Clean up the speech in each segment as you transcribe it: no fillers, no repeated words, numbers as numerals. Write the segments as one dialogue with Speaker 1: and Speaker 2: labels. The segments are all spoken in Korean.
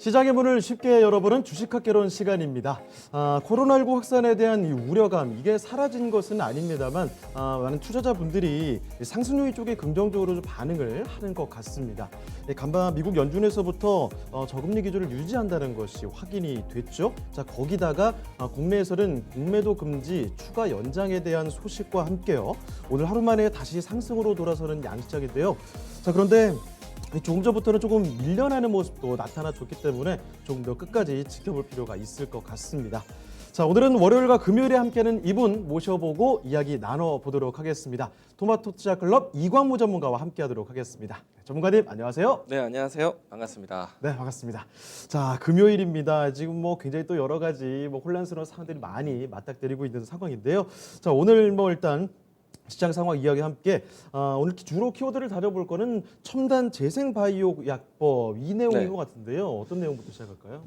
Speaker 1: 시장의 문을 쉽게 열어보는 주식학개론 시간입니다. 코로나19 확산에 대한 이 우려감, 이게 사라진 것은 아닙니다만 많은 투자자분들이 상승률 쪽에 긍정적으로 좀 반응을 하는 것 같습니다. 간밤 미국 연준에서부터 저금리 기조를 유지한다는 것이 확인이 됐죠. 자, 거기다가 국내에서는 공매도 금지 추가 연장에 대한 소식과 함께요. 오늘 하루 만에 다시 상승으로 돌아서는 양시장인데요. 자, 그런데 조금 전부터는 조금 밀려나는 모습도 나타나줬기 때문에 조금 더 끝까지 지켜볼 필요가 있을 것 같습니다. 자, 오늘은 월요일과 금요일에 함께하는 이분 모셔보고 이야기 나눠보도록 하겠습니다. 토마토 투자클럽 이광무 전문가와 함께하도록 하겠습니다. 전문가님 안녕하세요.
Speaker 2: 네, 안녕하세요. 반갑습니다.
Speaker 1: 네, 반갑습니다. 자, 금요일입니다. 지금 굉장히 또 여러 가지 혼란스러운 상황들이 많이 맞닥뜨리고 있는 상황인데요. 자, 오늘 일단 시장 상황 이야기 함께 오늘 주로 키워드를 다뤄볼 거는 첨단 재생 바이오 약법 이 내용인 것 같은데요. 어떤 내용부터 시작할까요?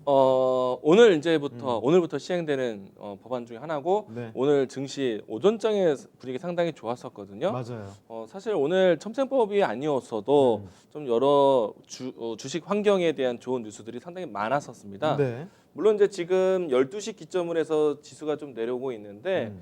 Speaker 2: 오늘부터 시행되는 법안 중에 하나고
Speaker 1: 네.
Speaker 2: 오늘 증시 오전장의 분위기 상당히 좋았었거든요.
Speaker 1: 맞아요.
Speaker 2: 사실 오늘 첨생법이 아니었어도 좀 여러 주식 환경에 대한 좋은 뉴스들이 상당히 많았었습니다.
Speaker 1: 네.
Speaker 2: 물론 이제 지금 12시 기점을 해서 지수가 좀 내려오고 있는데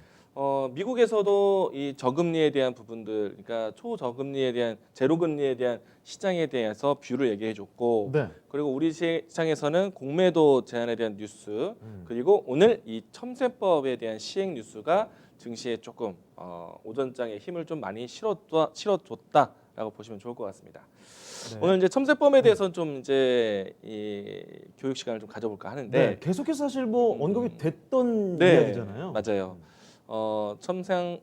Speaker 2: 미국에서도 이 저금리에 대한 부분들, 그러니까 초저금리에 대한 제로금리에 대한 시장에 대해서 뷰를 얘기해줬고,
Speaker 1: 네.
Speaker 2: 그리고 우리 시장에서는 공매도 제한에 대한 뉴스, 그리고 오늘 이 첨세법에 대한 시행 뉴스가 증시에 조금 오전장에 힘을 좀 많이 실어줬다라고 보시면 좋을 것 같습니다.
Speaker 1: 네.
Speaker 2: 오늘 이제 첨세법에 대해서는 좀 이제 이 교육 시간을 좀 가져볼까 하는데,
Speaker 1: 네. 계속해서 사실 언급이 됐던
Speaker 2: 네,
Speaker 1: 이야기잖아요.
Speaker 2: 맞아요. 첨단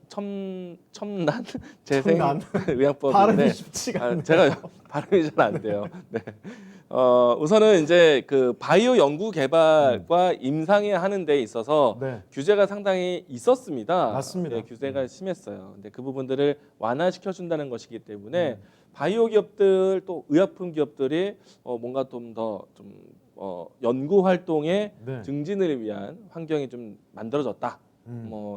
Speaker 2: 재생 의약법인데
Speaker 1: 발음이 쉽지가 않네요.
Speaker 2: 제가 발음이 잘 안 돼요. 네. 우선은 이제 그 바이오 연구 개발과 임상에 하는 데 있어서
Speaker 1: 네.
Speaker 2: 규제가 상당히 있었습니다.
Speaker 1: 맞습니다.
Speaker 2: 네, 규제가 심했어요. 근데 그 부분들을 완화시켜 준다는 것이기 때문에 바이오 기업들 또 의약품 기업들이 뭔가 좀 더 연구 활동의
Speaker 1: 네.
Speaker 2: 증진을 위한 환경이 좀 만들어졌다.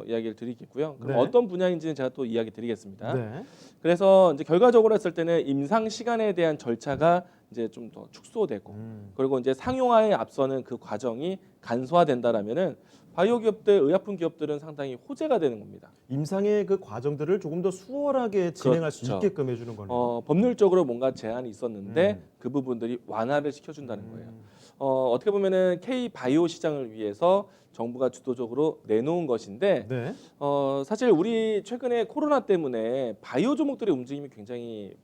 Speaker 2: 이야기를 드리겠고요. 그럼
Speaker 1: 네.
Speaker 2: 어떤 분야인지는 제가 또 이야기 드리겠습니다.
Speaker 1: 네.
Speaker 2: 그래서 이제 결과적으로 했을 때는 임상 시간에 대한 절차가 이제 좀 더 축소되고, 그리고 이제 상용화에 앞서는 그 과정이 간소화된다라면은 바이오 기업들, 의약품 기업들은 상당히 호재가 되는 겁니다.
Speaker 1: 임상의 그 과정들을 조금 더 수월하게 진행할 수
Speaker 2: 그렇죠.
Speaker 1: 있게끔 해주는 거네요.
Speaker 2: 법률적으로 뭔가 제한이 있었는데 그 부분들이 완화를 시켜준다는 거예요. 어떻게 보면은 K 바이오 시장을 위해서 정부가 주도적으로 내놓은 것인데
Speaker 1: 네.
Speaker 2: 사실 우리 최근에 코로나 때문에 바이오 종목들의 움직임이 굉장히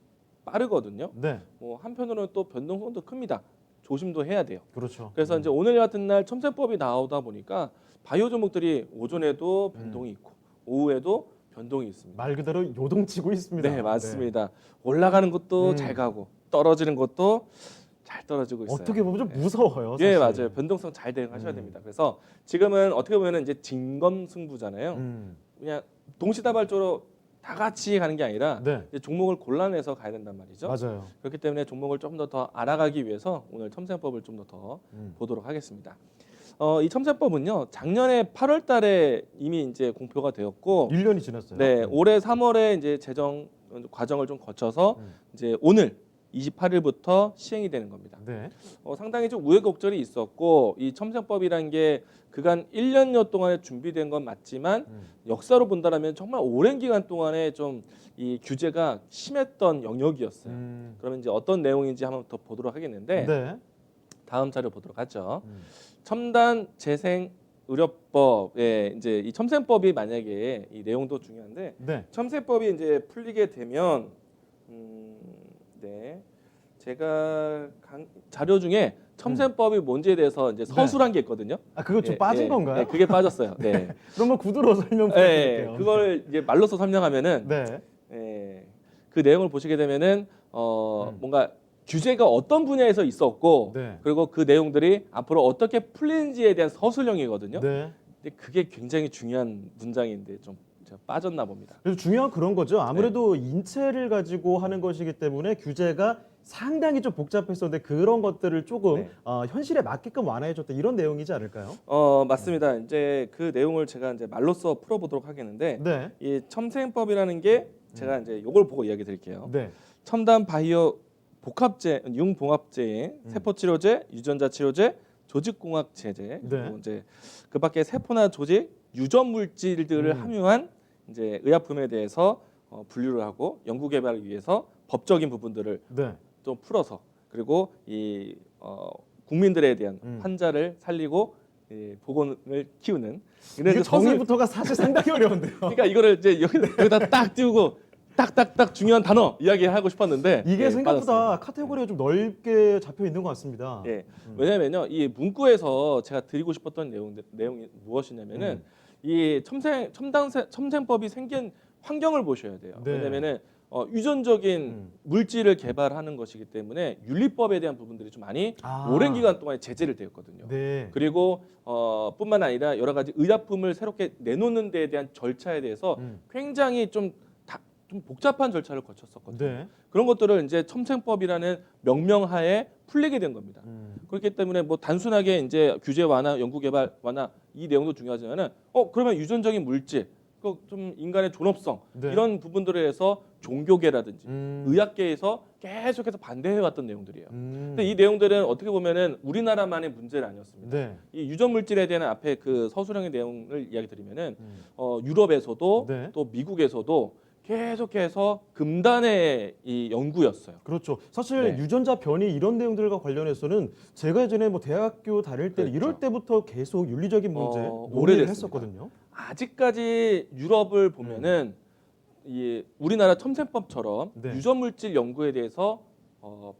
Speaker 2: 빠르거든요.
Speaker 1: 네.
Speaker 2: 한편으로는 또 변동성도 큽니다. 조심도 해야 돼요.
Speaker 1: 그렇죠.
Speaker 2: 그래서 이제 오늘 같은 날 첨세법이 나오다 보니까 바이오 종목들이 오전에도 변동이 있고 오후에도 변동이 있습니다.
Speaker 1: 말 그대로 요동치고 있습니다.
Speaker 2: 네, 맞습니다. 올라가는 것도 잘 가고 떨어지는 것도 잘 떨어지고 있어요.
Speaker 1: 어떻게 보면 좀 무서워요.
Speaker 2: 예,
Speaker 1: 사실.
Speaker 2: 맞아요. 변동성 잘 대응하셔야 됩니다. 그래서 지금은 어떻게 보면 이제 진검승부잖아요. 그냥 동시다발적으로 다 같이 가는 게 아니라
Speaker 1: 네.
Speaker 2: 이제 종목을 골라내서 가야 된단 말이죠.
Speaker 1: 맞아요.
Speaker 2: 그렇기 때문에 종목을 좀 더 알아가기 위해서 오늘 첨세법을 좀 더 보도록 하겠습니다. 이 첨세법은요, 작년에 8월달에 이미 이제 공표가 되었고,
Speaker 1: 1년이 지났어요.
Speaker 2: 네, 올해 3월에 이제 제정 과정을 좀 거쳐서 이제 오늘 28일부터 시행이 되는 겁니다.
Speaker 1: 네.
Speaker 2: 상당히 좀 우여곡절이 있었고 이 첨세법이란 게 그간 1년여 동안에 준비된 건 맞지만 역사로 본다면 정말 오랜 기간 동안에 좀 이 규제가 심했던 영역이었어요. 그러면 이제 어떤 내용인지 한번 더 보도록 하겠는데
Speaker 1: 네.
Speaker 2: 다음 자료 보도록 하죠. 첨단 재생 의료법에 이제 이 첨세법이 만약에 이 내용도 중요한데
Speaker 1: 네.
Speaker 2: 첨세법이 이제 풀리게 되면 네. 제가 자료 중에 첨세법이 뭔지에 대해서 이제 서술한 게 있거든요.
Speaker 1: 그거 좀 빠진 건가요?
Speaker 2: 네, 그게 빠졌어요. 네.
Speaker 1: 그러면 구두로 설명
Speaker 2: 네,
Speaker 1: 부탁드릴게요.
Speaker 2: 그걸 이제 말로써 설명하면은
Speaker 1: 네.
Speaker 2: 그 내용을 보시게 되면은 뭔가 규제가 어떤 분야에서 있었고
Speaker 1: 네.
Speaker 2: 그리고 그 내용들이 앞으로 어떻게 풀리는지에 대한 서술형이거든요.
Speaker 1: 네.
Speaker 2: 근데 그게 굉장히 중요한 문장인데 좀 제가 빠졌나 봅니다.
Speaker 1: 그래서 중요한 그런 거죠. 아무래도 인체를 가지고 하는 것이기 때문에 규제가 상당히 좀 복잡했었는데 그런 것들을 조금 현실에 맞게끔 완화해줬다 이런 내용이지 않을까요?
Speaker 2: 맞습니다. 이제 그 내용을 제가 이제 말로써 풀어보도록 하겠는데
Speaker 1: 네.
Speaker 2: 이 첨세법이라는 게 제가 이제 요걸 보고 이야기 드릴게요.
Speaker 1: 네.
Speaker 2: 첨단 바이오 복합제, 융봉합제인 세포치료제, 유전자치료제, 조직공학제제,
Speaker 1: 네.
Speaker 2: 그리고 이제 그밖에 세포나 조직 유전 물질들을 함유한 이제 의약품에 대해서 분류를 하고 연구 개발을 위해서 법적인 부분들을
Speaker 1: 네.
Speaker 2: 좀 풀어서 그리고 이 국민들에 대한 환자를 살리고 보건을 키우는 이런
Speaker 1: 이게
Speaker 2: 이제 서술.
Speaker 1: 정의부터가 사실 상당히 어려운데요.
Speaker 2: 그러니까 이거를 이제 여기다 딱 띄우고 딱딱딱 중요한 단어 이야기하고 싶었는데
Speaker 1: 이게 생각보다
Speaker 2: 빠졌습니다.
Speaker 1: 카테고리가 좀 넓게 잡혀 있는 것 같습니다.
Speaker 2: 예. 왜냐면요. 이 문구에서 제가 드리고 싶었던 내용이 무엇이냐면은 이 첨생법이 생긴 환경을 보셔야 돼요.
Speaker 1: 네.
Speaker 2: 왜냐면은 유전적인 물질을 개발하는 것이기 때문에 윤리법에 대한 부분들이 좀 많이 오랜 기간 동안에 제재를 되었거든요.
Speaker 1: 네.
Speaker 2: 그리고 뿐만 아니라 여러 가지 의약품을 새롭게 내놓는 데에 대한 절차에 대해서 굉장히 좀 복잡한 절차를 거쳤었거든요.
Speaker 1: 네.
Speaker 2: 그런 것들을 이제 첨생법이라는 명명하에 풀리게 된 겁니다. 그렇기 때문에 뭐 단순하게 이제 규제 완화, 연구 개발 완화 이 내용도 중요하지만은 그러면 유전적인 물질, 좀 인간의 존엄성
Speaker 1: 네.
Speaker 2: 이런 부분들에 대해서 종교계라든지 의학계에서 계속해서 반대해왔던 내용들이에요. 근데 이 내용들은 어떻게 보면은 우리나라만의 문제는 아니었습니다.
Speaker 1: 네.
Speaker 2: 이 유전 물질에 대한 앞에 그 서술형의 내용을 이야기 드리면은 유럽에서도
Speaker 1: 네.
Speaker 2: 또 미국에서도 계속해서 금단의 이 연구였어요.
Speaker 1: 그렇죠. 사실
Speaker 2: 네.
Speaker 1: 유전자 변이 이런 내용들과 관련해서는 제가 예전에 뭐 대학교 다닐 때
Speaker 2: 그렇죠.
Speaker 1: 이럴 때부터 계속 윤리적인 문제 논의를
Speaker 2: 오래됐습니다.
Speaker 1: 했었거든요.
Speaker 2: 아직까지 유럽을 보면은 이 우리나라 첨생법처럼
Speaker 1: 네.
Speaker 2: 유전 물질 연구에 대해서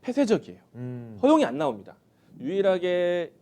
Speaker 2: 폐쇄적이에요. 허용이 안 나옵니다. 유일하게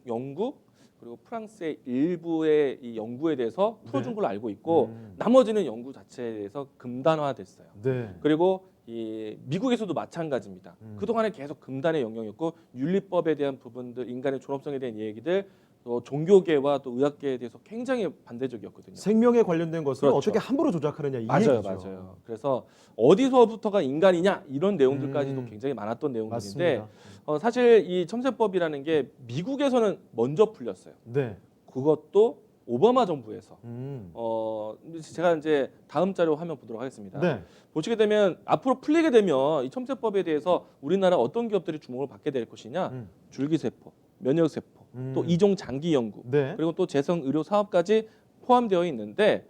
Speaker 2: 영국 그리고 프랑스의 일부의 이 연구에 대해서 풀어준
Speaker 1: 네.
Speaker 2: 걸로 알고 있고 나머지는 연구 자체에 대해서 금단화됐어요.
Speaker 1: 네.
Speaker 2: 그리고 이 미국에서도 마찬가지입니다. 그동안에 계속 금단의 영역이었고 윤리법에 대한 부분들, 인간의 존엄성에 대한 얘기들, 또 종교계와 또 의학계에 대해서 굉장히 반대적이었거든요.
Speaker 1: 생명에 관련된 것을
Speaker 2: 그렇죠.
Speaker 1: 어떻게 함부로 조작하느냐 이
Speaker 2: 맞아요,
Speaker 1: 얘기죠.
Speaker 2: 맞아요. 그래서 어디서부터가 인간이냐 이런 내용들까지도 굉장히 많았던 내용들인데
Speaker 1: 맞습니다.
Speaker 2: 사실 이 첨세법이라는 게 미국에서는 먼저 풀렸어요.
Speaker 1: 네.
Speaker 2: 그것도 오바마 정부에서.
Speaker 1: 음.
Speaker 2: 제가 이제 다음 자료 화면 보도록 하겠습니다.
Speaker 1: 네.
Speaker 2: 보시게 되면 앞으로 풀리게 되면 이 첨세법에 대해서 우리나라 어떤 기업들이 주목을 받게 될 것이냐? 줄기세포, 면역세포, 또 이종 장기 연구,
Speaker 1: 네.
Speaker 2: 그리고 또 재성 의료 사업까지 포함되어 있는데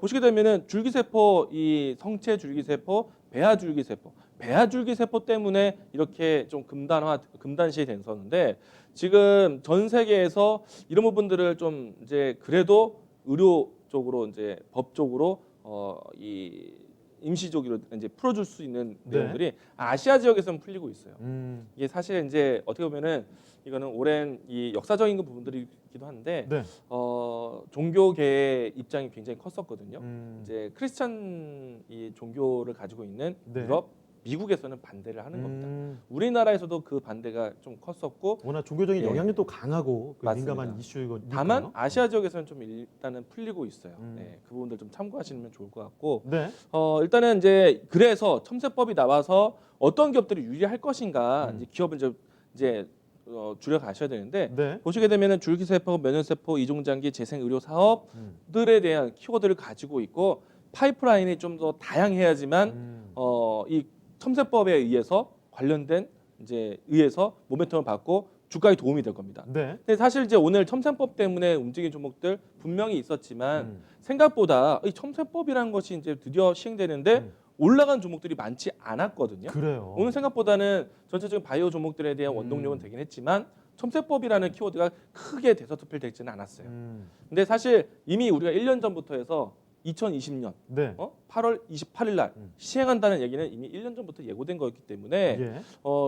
Speaker 2: 보시게 되면은 줄기세포, 이 성체 줄기세포, 배아 줄기세포, 배아 줄기세포 때문에 이렇게 좀 금단시 됐었는데 지금 전 세계에서 이런 부분들을 좀 이제 그래도 의료 쪽으로 이제 법적으로 이 임시적으로 이제 풀어줄 수 있는
Speaker 1: 네.
Speaker 2: 내용들이 아시아 지역에서는 풀리고 있어요.
Speaker 1: 음.
Speaker 2: 이게 사실 이제 어떻게 보면은 이거는 오랜 이 역사적인 부분들이기도 한데
Speaker 1: 네.
Speaker 2: 종교계의 입장이 굉장히 컸었거든요.
Speaker 1: 음.
Speaker 2: 이제 크리스찬 이 종교를 가지고 있는
Speaker 1: 네.
Speaker 2: 유럽, 미국에서는 반대를 하는 겁니다.
Speaker 1: 음.
Speaker 2: 우리나라에서도 그 반대가 좀 컸었고
Speaker 1: 워낙 종교적인
Speaker 2: 예.
Speaker 1: 영향력도 강하고 그
Speaker 2: 맞습니다.
Speaker 1: 민감한 이슈이거든요.
Speaker 2: 다만 아시아 지역에서는 좀 일단은 풀리고 있어요.
Speaker 1: 음.
Speaker 2: 네, 그 부분들 좀 참고하시면 좋을 것 같고
Speaker 1: 네.
Speaker 2: 일단은 이제 그래서 첨세법이 나와서 어떤 기업들이 유리할 것인가 이제 기업은 이제 줄여 가셔야 되는데
Speaker 1: 네.
Speaker 2: 보시게 되면은 줄기세포, 면역세포, 이종장기, 재생의료 사업들에 대한 키워드를 가지고 있고 파이프라인이 좀 더 다양해야지만 이 첨세법에 의해서 관련된 이제 의해서 모멘텀을 받고 주가에 도움이 될 겁니다.
Speaker 1: 네.
Speaker 2: 근데 사실 이제 오늘 첨세법 때문에 움직인 종목들 분명히 있었지만 생각보다 이 첨세법이라는 것이 이제 드디어 시행되는데 올라간 종목들이 많지 않았거든요.
Speaker 1: 그래요.
Speaker 2: 오늘 생각보다는 전체적인 바이오 종목들에 대한 원동력은 되긴 했지만 첨세법이라는 키워드가 크게 대서특필되지는 않았어요. 근데 사실 이미 우리가 1년 전부터 해서 2020년
Speaker 1: 네.
Speaker 2: 8월 28일 날 시행한다는 얘기는 이미 1년 전부터 예고된 거였기 때문에
Speaker 1: 예.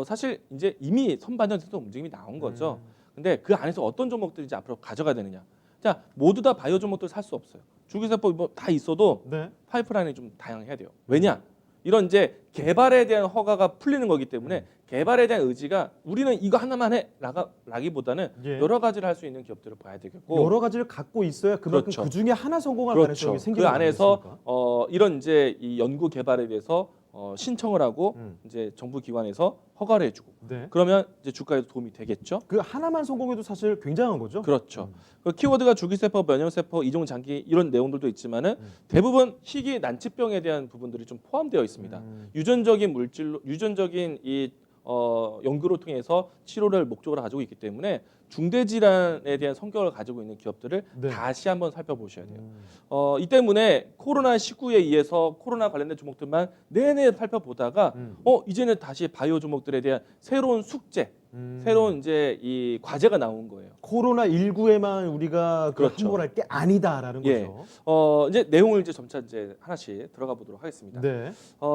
Speaker 2: 사실 이제 이미 선반영돼서 움직임이 나온 거죠. 근데 그 안에서 어떤 종목들이 이제 앞으로 가져가야 되느냐. 자, 모두 다 바이오 종목들 살 수 없어요. 줄기세포 뭐 다 있어도
Speaker 1: 네.
Speaker 2: 파이프라인이 좀 다양해야 돼요. 왜냐? 이런 이제 개발에 대한 허가가 풀리는 거기 때문에 개발에 대한 의지가 우리는 이거 하나만 해라기보다는
Speaker 1: 예.
Speaker 2: 여러 가지를 할 수 있는 기업들을 봐야 되겠고
Speaker 1: 여러 가지를 갖고 있어야 그만큼
Speaker 2: 그렇죠.
Speaker 1: 그 중에 하나 성공할
Speaker 2: 그렇죠.
Speaker 1: 가능성이 생기는
Speaker 2: 그 안에서
Speaker 1: 거겠습니까?
Speaker 2: 이런 이제 이 연구 개발에 대해서 신청을 하고 이제 정부 기관에서 허가를 해주고
Speaker 1: 네.
Speaker 2: 그러면 이제 주가에도 도움이 되겠죠.
Speaker 1: 그 하나만 성공해도 사실 굉장한 거죠.
Speaker 2: 그렇죠. 그 키워드가 줄기세포, 면역세포, 이종장기 이런 내용들도 있지만은 대부분 희귀 난치병에 대한 부분들이 좀 포함되어 있습니다. 유전적인 물질로 유전적인 이 연구를 통해서 치료를 목적으로 가지고 있기 때문에 중대 질환에 대한 성격을 가지고 있는 기업들을
Speaker 1: 네.
Speaker 2: 다시 한번 살펴보셔야 돼요. 이 때문에 코로나19에 의해서 코로나 관련된 종목들만 내내 살펴보다가 이제는 다시 바이오 종목들에 대한 새로운 숙제, 새로운 이제 이 과제가 나온 거예요.
Speaker 1: 코로나 19에만 우리가 그
Speaker 2: 그렇죠.
Speaker 1: 함몰할 게 아니다라는
Speaker 2: 예.
Speaker 1: 거죠.
Speaker 2: 이제 내용을 이제 점차 이제 하나씩 들어가 보도록 하겠습니다.
Speaker 1: 네.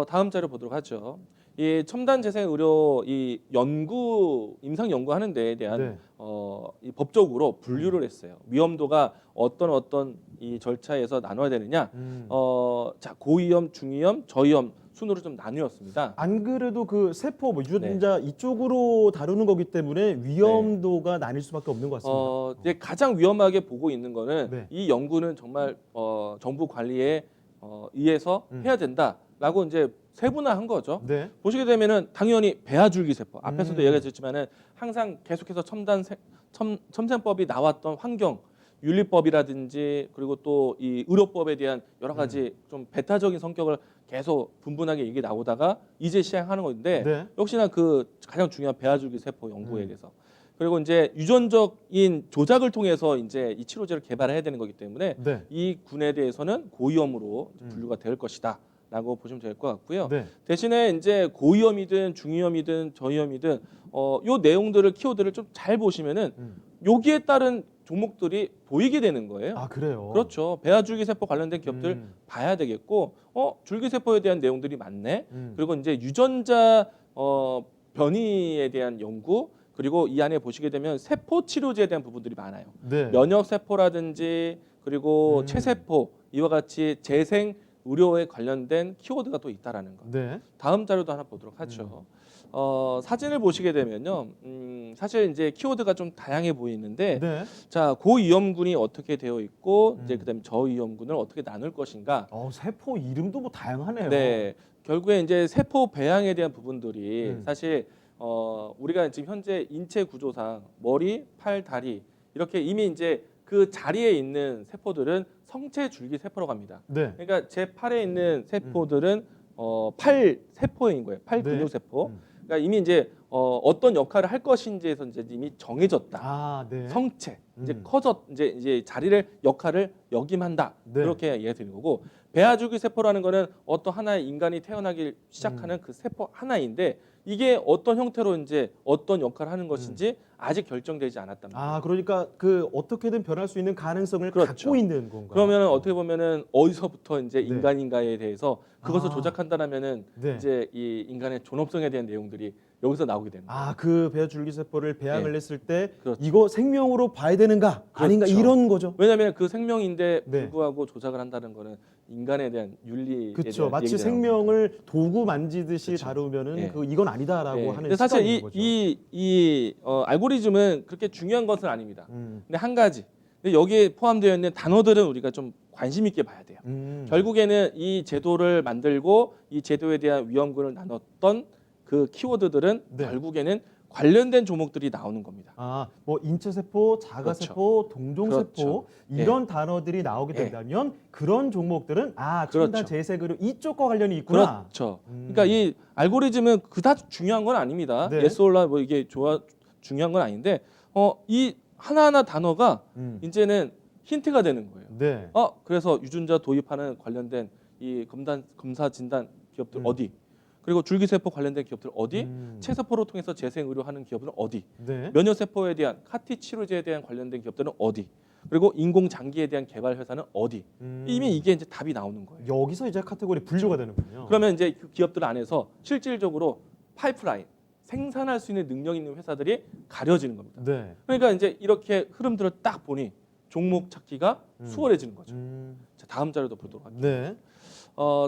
Speaker 2: 다음 자료 보도록 하죠. 이 첨단 재생 의료 이 연구 임상 연구하는 데에 대한
Speaker 1: 네.
Speaker 2: 이 법적으로 분류를 했어요. 위험도가 어떤 이 절차에서 나눠야 되느냐? 자 고위험, 중위험, 저위험 순으로 좀 나뉘었습니다.
Speaker 1: 안 그래도 그 세포 뭐 유전자 이쪽으로 다루는 거기 때문에 위험도가 나뉠 수밖에 없는 것 같습니다.
Speaker 2: 이제 가장 위험하게 보고 있는 거는
Speaker 1: 네.
Speaker 2: 이 연구는 정말 정부 관리에 의해서 해야 된다라고 이제 세분화한 거죠.
Speaker 1: 네.
Speaker 2: 보시게 되면은 당연히 배아줄기 세포 앞에서도 얘기했지만은 항상 계속해서 첨생법이 나왔던 환경 윤리법이라든지 그리고 또 이 의료법에 대한 여러 가지 좀 배타적인 성격을 계속 분분하게 얘기 나오다가 이제 시행하는 건데
Speaker 1: 네.
Speaker 2: 역시나 그 가장 중요한 배아줄기 세포 연구에 대해서 그리고 이제 유전적인 조작을 통해서 이제 이 치료제를 개발해야 되는 거기 때문에
Speaker 1: 네.
Speaker 2: 이 군에 대해서는 고위험으로 분류가 될 것이다. 라고 보시면 될 것 같고요.
Speaker 1: 네.
Speaker 2: 대신에 이제 고위험이든 중위험이든 저위험이든 요 내용들을 키워드를 좀 잘 보시면은 여기에 따른 종목들이 보이게 되는 거예요.
Speaker 1: 아 그래요.
Speaker 2: 그렇죠. 배아줄기 세포 관련된 기업들 봐야 되겠고, 줄기 세포에 대한 내용들이 많네. 그리고 이제 유전자 변이에 대한 연구 그리고 이 안에 보시게 되면 세포 치료제에 대한 부분들이 많아요.
Speaker 1: 네.
Speaker 2: 면역 세포라든지 그리고 체세포 이와 같이 재생 의료에 관련된 키워드가 또 있다라는 거.
Speaker 1: 네.
Speaker 2: 다음 자료도 하나 보도록 하죠. 사진을 보시게 되면요, 사실 이제 키워드가 좀 다양해 보이는데,
Speaker 1: 네.
Speaker 2: 자 고위험군이 어떻게 되어 있고, 이제 그다음 저위험군을 어떻게 나눌 것인가.
Speaker 1: 세포 이름도 뭐 다양하네요.
Speaker 2: 네, 결국에 이제 세포 배양에 대한 부분들이 사실 우리가 지금 현재 인체 구조상 머리, 팔, 다리 이렇게 이미 이제 그 자리에 있는 세포들은 성체 줄기 세포라고 합니다.
Speaker 1: 네.
Speaker 2: 그러니까 제 팔에 있는 세포들은 팔 세포인 거예요. 팔
Speaker 1: 네.
Speaker 2: 근육 세포. 그러니까 이미 이제 어떤 역할을 할 것인지에서 이제 이미 정해졌다.
Speaker 1: 아, 네.
Speaker 2: 성체 이제 이제 자리를 역할을 역임한다.
Speaker 1: 네.
Speaker 2: 그렇게 얘기가 되는 거고 배아줄기 세포라는 거는 어떤 하나의 인간이 태어나기 시작하는 그 세포 하나인데 이게 어떤 형태로 이제 어떤 역할을 하는 것인지 아직 결정되지 않았단 말이에요.
Speaker 1: 아, 그러니까 그 어떻게든 변할 수 있는 가능성을
Speaker 2: 그렇죠.
Speaker 1: 갖고 있는 건가요?
Speaker 2: 그러면은 어떻게 보면은 어디서부터 이제
Speaker 1: 네.
Speaker 2: 인간인가에 대해서 그것을
Speaker 1: 아.
Speaker 2: 조작한다라면은
Speaker 1: 네.
Speaker 2: 이제 이 인간의 존엄성에 대한 내용들이 여기서 나오게 되는 거예요.
Speaker 1: 그 배아줄기 세포를 배양을
Speaker 2: 네.
Speaker 1: 했을 때
Speaker 2: 그렇죠.
Speaker 1: 이거 생명으로 봐야 되는가 아닌가
Speaker 2: 그렇죠.
Speaker 1: 이런 거죠.
Speaker 2: 왜냐하면 그 생명인데
Speaker 1: 네.
Speaker 2: 불구하고 조작을 한다는 거는 인간에 대한 윤리에
Speaker 1: 그렇죠.
Speaker 2: 대한
Speaker 1: 마치
Speaker 2: 얘기가
Speaker 1: 생명을 도구 만지듯이
Speaker 2: 그렇죠.
Speaker 1: 다루면은
Speaker 2: 네.
Speaker 1: 이건 아니다라고
Speaker 2: 네.
Speaker 1: 하는
Speaker 2: 근데 사실
Speaker 1: 시각인 거죠.
Speaker 2: 이 알고리즘은 그렇게 중요한 것은 아닙니다.
Speaker 1: 음.
Speaker 2: 근데 한 가지. 근데 여기에 포함되어 있는 단어들은 우리가 좀 관심 있게 봐야 돼요. 결국에는 이 제도를 만들고 이 제도에 대한 위험군을 나눴던 그 키워드들은
Speaker 1: 네.
Speaker 2: 결국에는 관련된 종목들이 나오는 겁니다.
Speaker 1: 뭐 인체 세포, 자가
Speaker 2: 그렇죠.
Speaker 1: 세포, 동종
Speaker 2: 그렇죠.
Speaker 1: 세포 이런 단어들이 나오게
Speaker 2: 예.
Speaker 1: 된다면 그런 종목들은 첨단
Speaker 2: 그렇죠.
Speaker 1: 재생의료 이쪽과 관련이 있구나.
Speaker 2: 그렇죠. 그러니까 이 알고리즘은 그다지 중요한 건 아닙니다.
Speaker 1: 네.
Speaker 2: yes or no 뭐 이게 중요한 건 아닌데 이 하나하나 단어가 이제는 힌트가 되는 거예요.
Speaker 1: 네.
Speaker 2: 그래서 유전자 도입하는 관련된 이 검사 진단 기업들 어디? 그리고 줄기세포 관련된 기업들 어디? 체세포를 통해서 재생 의료하는 기업은 어디?
Speaker 1: 네.
Speaker 2: 면역세포에 대한 카티 치료제에 대한 관련된 기업들은 어디? 그리고 인공장기에 대한 개발 회사는 어디? 이미 이게 이제 답이 나오는 거예요.
Speaker 1: 여기서 이제 카테고리 분류가 되는군요.
Speaker 2: 그러면 이제 그 기업들 안에서 실질적으로 파이프라인 생산할 수 있는 능력 있는 회사들이 가려지는 겁니다.
Speaker 1: 네.
Speaker 2: 그러니까 이제 이렇게 흐름들을 딱 보니 종목 찾기가 수월해지는 거죠. 자, 다음 자료도 보도록 할게요.
Speaker 1: 네.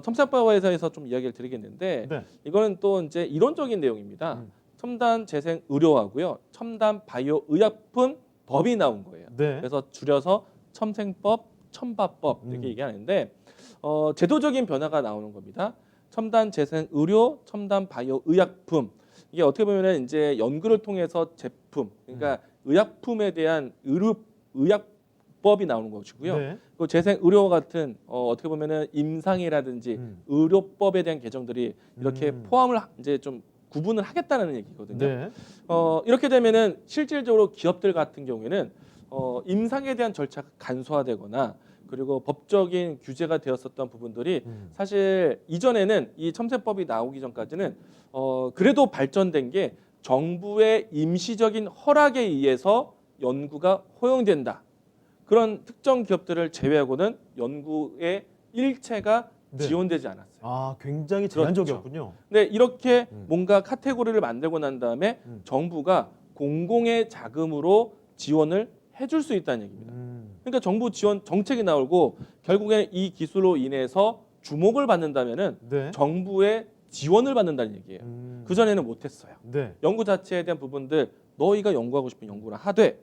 Speaker 2: 첨단바이오에서 좀 이야기를 드리겠는데
Speaker 1: 네.
Speaker 2: 이거는 또 이제 이론적인 내용입니다. 첨단 재생 의료하고요, 첨단 바이오 의약품 법이 나온 거예요.
Speaker 1: 네.
Speaker 2: 그래서 줄여서 첨생법, 첨바법 이렇게 얘기하는데 제도적인 변화가 나오는 겁니다. 첨단 재생 의료, 첨단 바이오 의약품 이게 어떻게 보면은 이제 연구를 통해서 제품, 그러니까 의약품에 대한 의약법이 나오는 것이고요.
Speaker 1: 네.
Speaker 2: 그 재생 의료 같은 어떻게 보면은 임상이라든지 의료법에 대한 개정들이 이렇게 포함을 이제 좀 구분을 하겠다는 얘기거든요.
Speaker 1: 네.
Speaker 2: 이렇게 되면은 실질적으로 기업들 같은 경우에는 임상에 대한 절차가 간소화되거나 그리고 법적인 규제가 되었었던 부분들이 사실 이전에는 이 첨세법이 나오기 전까지는 그래도 발전된 게 정부의 임시적인 허락에 의해서 연구가 허용된다. 그런 특정 기업들을 제외하고는 연구의 일체가
Speaker 1: 네.
Speaker 2: 지원되지 않았어요.
Speaker 1: 아, 굉장히 제한적이었군요.
Speaker 2: 근데 이렇게 뭔가 카테고리를 만들고 난 다음에 정부가 공공의 자금으로 지원을 해줄 수 있다는 얘기입니다. 그러니까 정부 지원 정책이 나오고 결국에 이 기술로 인해서 주목을 받는다면은
Speaker 1: 네.
Speaker 2: 정부의 지원을 받는다는 얘기예요. 그 전에는 못했어요.
Speaker 1: 네.
Speaker 2: 연구 자체에 대한 부분들 너희가 연구하고 싶은 연구를 하되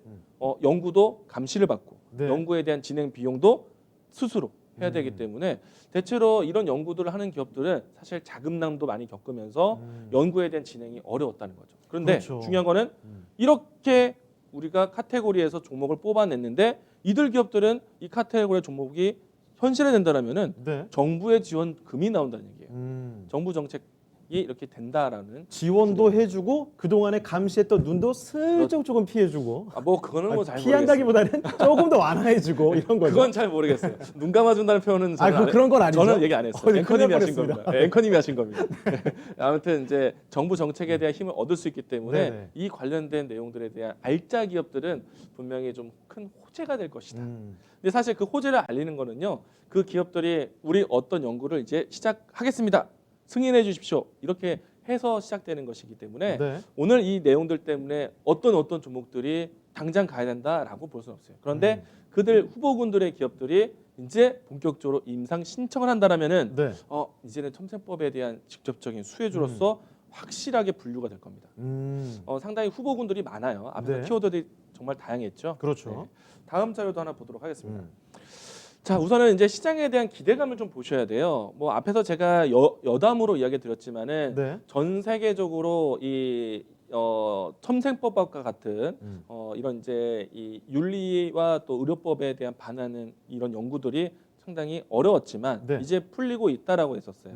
Speaker 2: 연구도 감시를 받고
Speaker 1: 네.
Speaker 2: 연구에 대한 진행 비용도 스스로 해야 되기 때문에 대체로 이런 연구들을 하는 기업들은 사실 자금난도 많이 겪으면서 연구에 대한 진행이 어려웠다는 거죠. 그런데
Speaker 1: 그렇죠.
Speaker 2: 중요한 거는 이렇게 우리가 카테고리에서 종목을 뽑아냈는데 이들 기업들은 이 카테고리 종목이 현실화된다면은
Speaker 1: 네.
Speaker 2: 정부의 지원금이 나온다는 얘기예요. 정부 정책이 이렇게 된다라는
Speaker 1: 지원도 해주고 그동안에 감시했던 눈도 슬쩍 조금 피해주고
Speaker 2: 뭐 그거는 뭐 잘 모르겠어요.
Speaker 1: 피한다기보다는 조금 더 완화해주고 이런 거죠.
Speaker 2: 그건 잘 모르겠어요. 눈 감아준다는 표현은 저는 안
Speaker 1: 그런 건 아니죠.
Speaker 2: 저는 얘기 안 했어요.
Speaker 1: 네,
Speaker 2: 앵커님이
Speaker 1: 큰일
Speaker 2: 하신
Speaker 1: 날
Speaker 2: 겁니다. 네, 앵커님이 하신 겁니다. 아무튼 이제 정부 정책에 대한 힘을 얻을 수 있기 때문에
Speaker 1: 네네.
Speaker 2: 이 관련된 내용들에 대한 알짜 기업들은 분명히 좀 큰 호재가 될 것이다. 근데 사실 그 호재를 알리는 거는요. 그 기업들이 우리 어떤 연구를 이제 시작하겠습니다. 승인해 주십시오. 이렇게 해서 시작되는 것이기 때문에
Speaker 1: 네.
Speaker 2: 오늘 이 내용들 때문에 어떤 종목들이 당장 가야 된다라고 볼 수는 없어요. 그런데 그들 후보군들의 기업들이 이제 본격적으로 임상 신청을 한다라면은
Speaker 1: 네.
Speaker 2: 이제는 첨세법에 대한 직접적인 수혜주로서 확실하게 분류가 될 겁니다. 상당히 후보군들이 많아요. 앞에서
Speaker 1: 네.
Speaker 2: 키워드들이 정말 다양했죠.
Speaker 1: 그렇죠.
Speaker 2: 네. 다음 자료도 하나 보도록 하겠습니다. 자, 우선은 이제 시장에 대한 기대감을 좀 보셔야 돼요. 뭐 앞에서 제가 여담으로 이야기 드렸지만은
Speaker 1: 네.
Speaker 2: 전 세계적으로 이 첨생법과 같은 이런 이제 이 윤리와 또 의료법에 대한 반하는 이런 연구들이 상당히 어려웠지만
Speaker 1: 네.
Speaker 2: 이제 풀리고 있다라고 했었어요.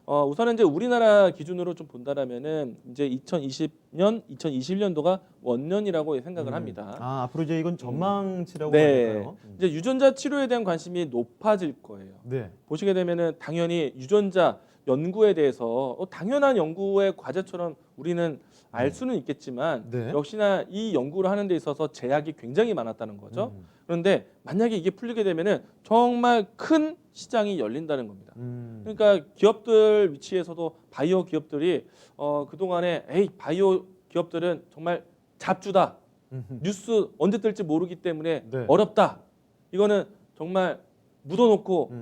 Speaker 2: 우선은 이제 우리나라 기준으로 좀 본다라면은 이제 2020년, 2021년도가 원년이라고 생각을 합니다.
Speaker 1: 앞으로 이제 이건 전망치라고
Speaker 2: 네.
Speaker 1: 할까요?
Speaker 2: 이제 유전자 치료에 대한 관심이 높아질 거예요.
Speaker 1: 네.
Speaker 2: 보시게 되면은 당연히 유전자 연구에 대해서 당연한 연구의 과제처럼 우리는 알 수는 있겠지만
Speaker 1: 네.
Speaker 2: 역시나 이 연구를 하는 데 있어서 제약이 굉장히 많았다는 거죠. 그런데 만약에 이게 풀리게 되면은 정말 큰 시장이 열린다는 겁니다. 그러니까 기업들 위치에서도 바이오 기업들이 그동안에 바이오 기업들은 정말 잡주다. 뉴스 언제 뜰지 모르기 때문에
Speaker 1: 네.
Speaker 2: 어렵다. 이거는 정말 묻어놓고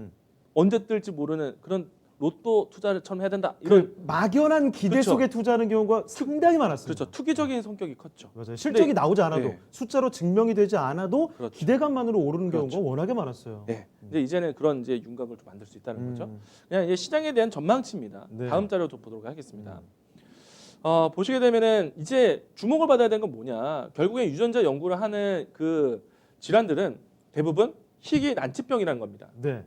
Speaker 2: 언제 뜰지 모르는 그런 로또 투자를처럼 해야 된다. 이런
Speaker 1: 그 막연한 기대
Speaker 2: 그렇죠.
Speaker 1: 속에 투자하는 경우가 상당히 많았습니다.
Speaker 2: 그렇죠. 투기적인 성격이 컸죠.
Speaker 1: 맞아요. 실적이 나오지 않아도
Speaker 2: 네.
Speaker 1: 숫자로 증명이 되지 않아도
Speaker 2: 그렇죠.
Speaker 1: 기대감만으로 오르는
Speaker 2: 그렇죠.
Speaker 1: 경우가 워낙에 많았어요.
Speaker 2: 네. 근데 이제는 그런 이제 윤곽을 좀 만들 수 있다는 거죠.
Speaker 1: 음.
Speaker 2: 그냥 이제 시장에 대한 전망치입니다.
Speaker 1: 네.
Speaker 2: 다음 자료 좀 보도록 하겠습니다. 보시게 되면은 이제 주목을 받아야 되는 건 뭐냐? 결국에 유전자 연구를 하는 그 질환들은 대부분 희귀 난치병이라는 겁니다.
Speaker 1: 네.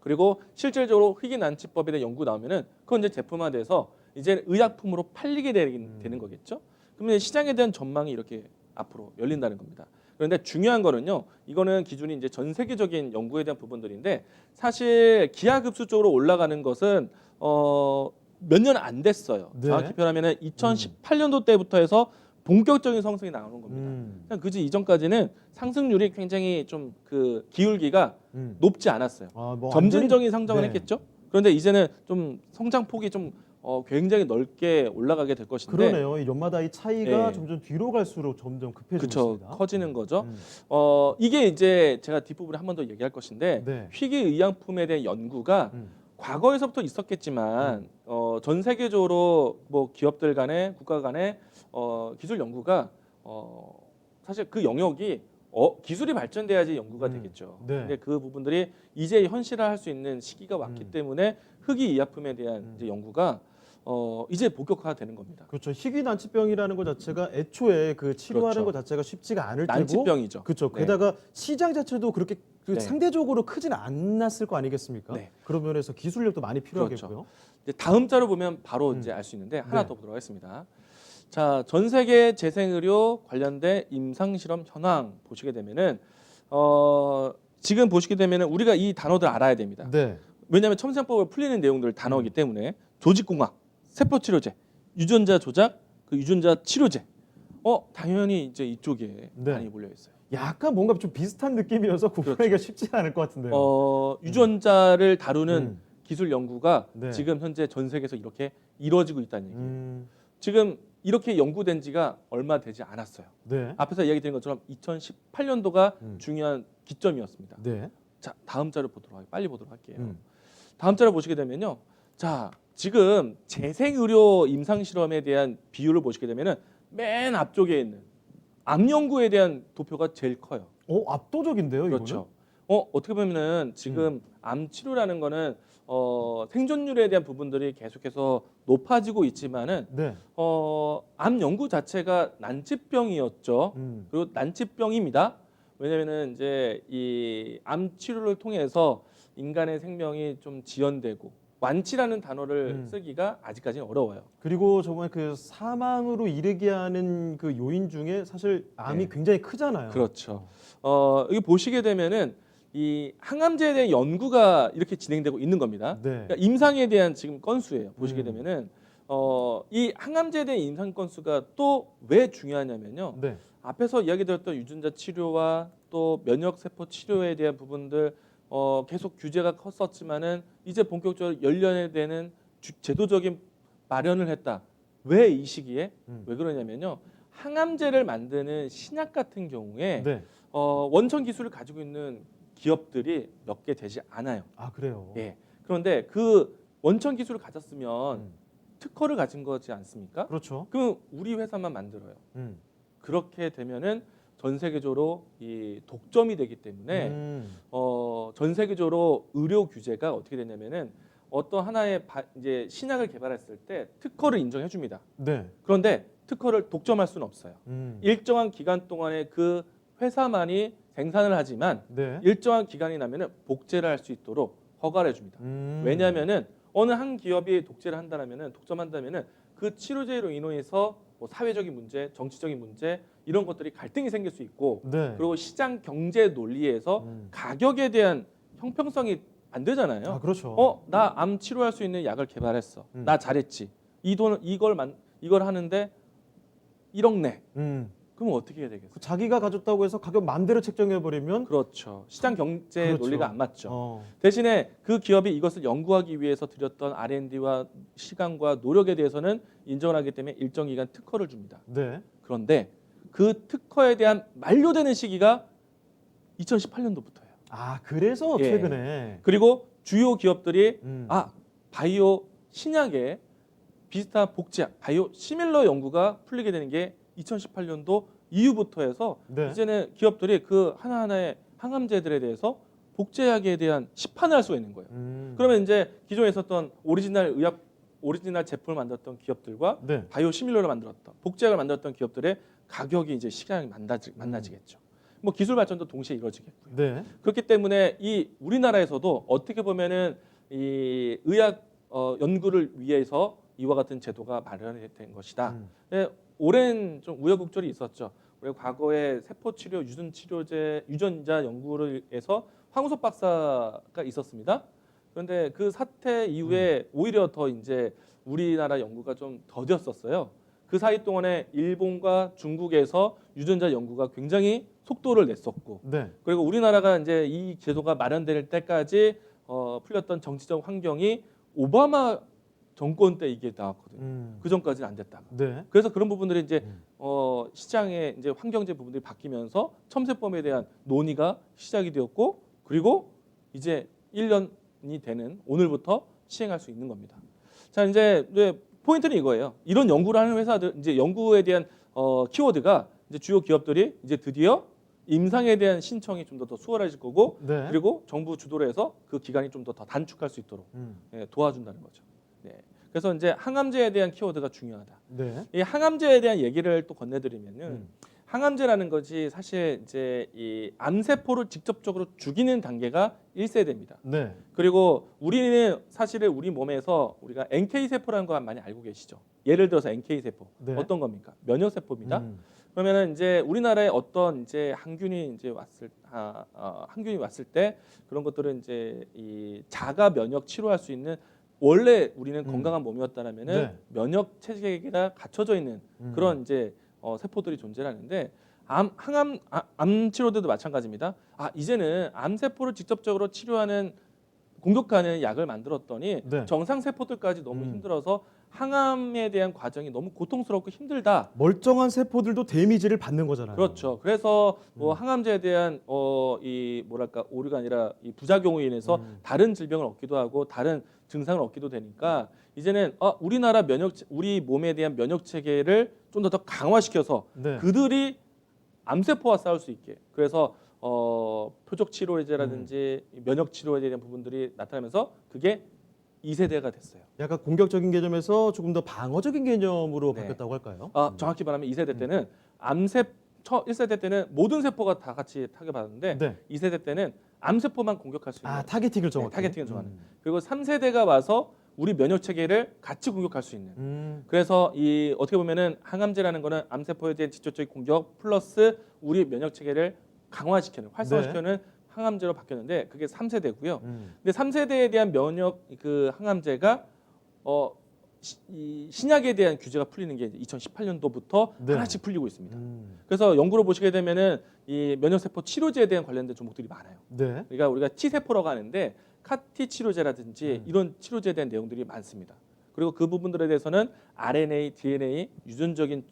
Speaker 2: 그리고 실질적으로 희귀 난치법에 대한 연구 나오면은 그건 이제 제품화돼서 이제 의약품으로 팔리게 되는 거겠죠. 그러면 시장에 대한 전망이 이렇게 앞으로 열린다는 겁니다. 그런데 중요한 거는요. 이거는 기준이 이제 전 세계적인 연구에 대한 부분들인데 사실 기하급수적으로 올라가는 것은 몇 년 안 됐어요.
Speaker 1: 네.
Speaker 2: 정확히 표현하면은 2018년도 때부터 해서 본격적인 상승이 나오는 겁니다. 그냥 그지 이전까지는 상승률이 굉장히 좀 그 기울기가 높지 않았어요.
Speaker 1: 뭐
Speaker 2: 점진적인 상승을
Speaker 1: 네.
Speaker 2: 했겠죠. 그런데 이제는 좀 성장 폭이 좀 굉장히 넓게 올라가게 될 것인데
Speaker 1: 그러네요. 이 연마다 이 차이가
Speaker 2: 네.
Speaker 1: 점점 뒤로 갈수록 점점 급해지고
Speaker 2: 그렇죠.
Speaker 1: 있습니다.
Speaker 2: 커지는 거죠. 이게 이제 제가 뒷부분에 한 번 더 얘기할 것인데
Speaker 1: 네.
Speaker 2: 희귀 의약품에 대한 연구가 과거에서부터 있었겠지만 전 세계적으로 뭐 기업들 간에 국가 간에 기술 연구가 사실 그 영역이 기술이 발전돼야지 연구가 되겠죠.
Speaker 1: 네.
Speaker 2: 근데 그 부분들이 이제 현실화할 수 있는 시기가 왔기 때문에 희귀 의약품에 대한 이제 연구가 이제 본격화되는 겁니다.
Speaker 1: 그렇죠. 희귀 난치병이라는 것 자체가 애초에 그 치료하는
Speaker 2: 그렇죠.
Speaker 1: 것 자체가 쉽지가 않을 테고
Speaker 2: 난치병이죠.
Speaker 1: 그렇죠.
Speaker 2: 네.
Speaker 1: 게다가 시장 자체도 그렇게 그
Speaker 2: 네.
Speaker 1: 상대적으로 크진 않았을 거 아니겠습니까?
Speaker 2: 네.
Speaker 1: 그런 면에서 기술력도 많이 필요하겠고요.
Speaker 2: 이제 다음 자료 보면 바로 이제 알 수 있는데 하나
Speaker 1: 네.
Speaker 2: 더 보도록 하겠습니다. 자, 전 세계 재생의료 관련된 임상 실험 현황 보시게 되면은 지금 보시게 되면은 우리가 이 단어들 알아야 됩니다.
Speaker 1: 네.
Speaker 2: 왜냐하면 첨생법을 풀리는 내용들 단어이기 때문에 조직공학, 세포치료제, 유전자 조작, 그 유전자 치료제. 당연히 이제 이쪽에
Speaker 1: 네.
Speaker 2: 많이 몰려 있어요.
Speaker 1: 약간 뭔가 좀 비슷한 느낌이어서 구분하기가 쉽지 않을 것 같은데요.
Speaker 2: 유전자를 다루는
Speaker 1: 음.
Speaker 2: 기술 연구가
Speaker 1: 네.
Speaker 2: 지금 현재 전 세계에서 이렇게 이루어지고 있다는 얘기예요.
Speaker 1: 음.
Speaker 2: 지금 이렇게 연구된 지가 얼마 되지 않았어요.
Speaker 1: 네.
Speaker 2: 앞에서 이야기 드린 것처럼 2018년도가
Speaker 1: 음.
Speaker 2: 중요한 기점이었습니다.
Speaker 1: 네.
Speaker 2: 자, 다음 자료 빨리 보도록 할게요.
Speaker 1: 음.
Speaker 2: 다음 자료 보시게 되면요. 자, 지금 재생의료 임상 실험에 대한 비율을 보시게 되면은 맨 앞쪽에 있는 암 연구에 대한 도표가 제일 커요.
Speaker 1: 압도적인데요,
Speaker 2: 그렇죠. 어떻게 보면은 지금 암 치료라는 거는 생존율에 대한 부분들이 계속해서 높아지고 있지만은
Speaker 1: 이거는? 네.
Speaker 2: 암 연구 자체가 난치병이었죠. 그리고 난치병입니다. 왜냐면은 이제 이 암 치료를 통해서 인간의 생명이 좀 지연되고 완치라는 단어를 쓰기가 아직까지는 어려워요.
Speaker 1: 그리고 정말 그 사망으로 이르게 하는 그 요인 중에 사실 암이
Speaker 2: 네.
Speaker 1: 굉장히 크잖아요.
Speaker 2: 그렇죠. 여기 보시게 되면은 이 항암제에 대한 연구가 이렇게 진행되고 있는 겁니다.
Speaker 1: 네.
Speaker 2: 그러니까 임상에 대한 지금 건수예요. 보시게
Speaker 1: 음.
Speaker 2: 되면은 이 항암제에 대한 임상 건수가 또 왜 중요하냐면요.
Speaker 1: 네.
Speaker 2: 앞에서 이야기 드렸던 유전자 치료와 또 면역 세포 치료에 대한 부분들 계속 규제가 컸었지만은 이제 본격적으로 열려내는 제도적인 마련을 했다. 왜 이 시기에? 왜 그러냐면요. 항암제를 만드는 신약 같은 경우에
Speaker 1: 네.
Speaker 2: 원천 기술을 가지고 있는 기업들이 몇 개 되지 않아요.
Speaker 1: 아, 그래요.
Speaker 2: 예. 그런데 그 원천 기술을 가졌으면 특허를 가진 거지 않습니까?
Speaker 1: 그렇죠.
Speaker 2: 그럼 우리 회사만 만들어요. 그렇게 되면은 전 세계적으로 이 독점이 되기 때문에 전 세계적으로 의료 규제가 어떻게 되냐면은 어떤 하나의 이제 신약을 개발했을 때 특허를 인정해 줍니다.
Speaker 1: 네.
Speaker 2: 그런데 특허를 독점할 수는 없어요. 일정한 기간 동안에 그 회사만이 생산을 하지만
Speaker 1: 네.
Speaker 2: 일정한 기간이 나면은 복제를 할 수 있도록 허가를 해줍니다. 왜냐하면은 어느 한 기업이 독재를 한다면은 독점한다면은 그 치료제로 인해서 뭐 사회적인 문제, 정치적인 문제 이런 것들이 갈등이 생길 수 있고
Speaker 1: 네.
Speaker 2: 그리고 시장 경제 논리에서 가격에 대한 형평성이 안 되잖아요.
Speaker 1: 아, 그렇죠.
Speaker 2: 나 암 치료할 수 있는 약을 개발했어. 나 잘했지. 이걸 하는데 1억 내. 그럼 어떻게 해야 되겠어요?
Speaker 1: 자기가 가졌다고 해서 가격 마음대로 책정해 버리면
Speaker 2: 그렇죠. 시장 경제
Speaker 1: 그렇죠.
Speaker 2: 논리가 안 맞죠.
Speaker 1: 어.
Speaker 2: 대신에 그 기업이 이것을 연구하기 위해서 들였던 R&D와 시간과 노력에 대해서는 인정을 하기 때문에 일정 기간 특허를 줍니다.
Speaker 1: 네.
Speaker 2: 그런데 그 특허에 대한 만료되는 시기가 2018년도부터예요.
Speaker 1: 아, 그래서
Speaker 2: 예.
Speaker 1: 최근에
Speaker 2: 그리고 주요 기업들이
Speaker 1: 아,
Speaker 2: 바이오 신약에 비슷한 복제약, 바이오 시밀러 연구가 풀리게 되는 게 2018년도 이후부터 해서
Speaker 1: 네.
Speaker 2: 이제는 기업들이 그 하나하나의 항암제들에 대해서 복제약에 대한 시판을 할 수가 있는 거예요. 그러면 이제 기존에 있었던 오리지널 제품을 만들었던 기업들과
Speaker 1: 네.
Speaker 2: 바이오 시밀러를 만들었던 복제약을 만들었던 기업들의 가격이 이제 시장이 만나지겠죠. 뭐 기술 발전도 동시에 이루어지겠고요.
Speaker 1: 네.
Speaker 2: 그렇기 때문에 이 우리나라에서도 어떻게 보면은 이 의학 연구를 위해서 이와 같은 제도가 마련된 것이다. 네, 오랜 좀 우여곡절이 있었죠. 우리 과거에 세포 치료, 유전자 연구를 해서 황우석 박사가 있었습니다. 그런데 그 사태 이후에 오히려 더 이제 우리나라 연구가 좀 더뎠었어요. 그 사이 동안에 일본과 중국에서 유전자 연구가 굉장히 속도를 냈었고,
Speaker 1: 네.
Speaker 2: 그리고 우리나라가 이제 이 제도가 마련될 때까지 풀렸던 정치적 환경이 오바마 정권 때 이게 나왔거든요. 그 전까지는 안 됐다가.
Speaker 1: 네.
Speaker 2: 그래서 그런 부분들이 이제 시장의 이제 환경제 부분들이 바뀌면서 첨세법에 대한 논의가 시작이 되었고, 그리고 이제 1년이 되는 오늘부터 시행할 수 있는 겁니다. 자, 이제 포인트는 이거예요. 이런 연구를 하는 회사들, 이제 연구에 대한 키워드가 이제 주요 기업들이 이제 드디어 임상에 대한 신청이 좀 더 수월해질 거고,
Speaker 1: 네.
Speaker 2: 그리고 정부 주도로 해서 그 기간이 좀 더 단축할 수 있도록 도와준다는 거죠. 네. 그래서 이제 항암제에 대한 키워드가 중요하다.
Speaker 1: 네.
Speaker 2: 이 항암제에 대한 얘기를 또 건네드리면은 항암제라는 것이 사실 이제 이 암세포를 직접적으로 죽이는 단계가 1세대입니다.
Speaker 1: 네.
Speaker 2: 그리고 우리는 사실은 우리 몸에서 우리가 NK 세포라는 거 많이 알고 계시죠? 예를 들어서 NK 세포
Speaker 1: 네.
Speaker 2: 어떤 겁니까? 면역 세포입니다.
Speaker 1: 음.
Speaker 2: 그러면은 이제 우리나라에 어떤 이제 항균이 왔을 때 그런 것들은 이제 이 자가 면역 치료할 수 있는 원래 우리는 건강한 몸이었다라면은
Speaker 1: 네.
Speaker 2: 면역 체계가 갖춰져 있는 그런 이제 세포들이 존재하는데 암 치료들도 마찬가지입니다. 이제는 암 세포를 직접적으로 치료하는 공격하는 약을 만들었더니
Speaker 1: 네.
Speaker 2: 정상 세포들까지 너무 힘들어서 항암에 대한 과정이 너무 고통스럽고 힘들다.
Speaker 1: 멀쩡한 세포들도 데미지를 받는 거잖아요.
Speaker 2: 그렇죠. 그래서 뭐 항암제에 대한 이 뭐랄까 오류가 아니라 이 부작용으로 인해서 다른 질병을 얻기도 하고 다른 증상을 얻기도 되니까 이제는 우리 몸에 대한 면역 체계를 좀 더 강화시켜서
Speaker 1: 네.
Speaker 2: 그들이 암세포와 싸울 수 있게 그래서 표적 치료제라든지 면역 치료에 대한 부분들이 나타나면서 그게 2세대가 됐어요.
Speaker 1: 약간 공격적인 개념에서 조금 더 방어적인 개념으로
Speaker 2: 네.
Speaker 1: 바뀌었다고 할까요?
Speaker 2: 정확히 말하면 2세대 때는 1세대 때는 모든 세포가 다 같이 타격받았는데
Speaker 1: 네.
Speaker 2: 2세대 때는 암세포만 공격할 수 있는
Speaker 1: 타겟팅을 정확히.
Speaker 2: 타겟팅을 정하는. 그리고 3세대가 와서 우리 면역 체계를 같이 공격할 수 있는. 그래서 이 어떻게 보면은 항암제라는 거는 암세포에 대한 직접적인 공격 플러스 우리 면역 체계를 강화시키는 활성화시키는 항암제로 바뀌었는데 그게 3세대고요. 근데 3세대에 대한 면역 그 항암제가 이 신약에 대한 규제가 풀리는 게 2018년도부터
Speaker 1: 네.
Speaker 2: 하나씩 풀리고 있습니다. 그래서 연구를 보시게 되면은 이 면역세포 치료제에 대한 관련된 종목들이 많아요.
Speaker 1: 네.
Speaker 2: 그러니까 우리가 T세포라고 하는데 카티 치료제라든지 이런 치료제에 대한 내용들이 많습니다. 그리고 그 부분들에 대해서는 RNA, DNA 유전적인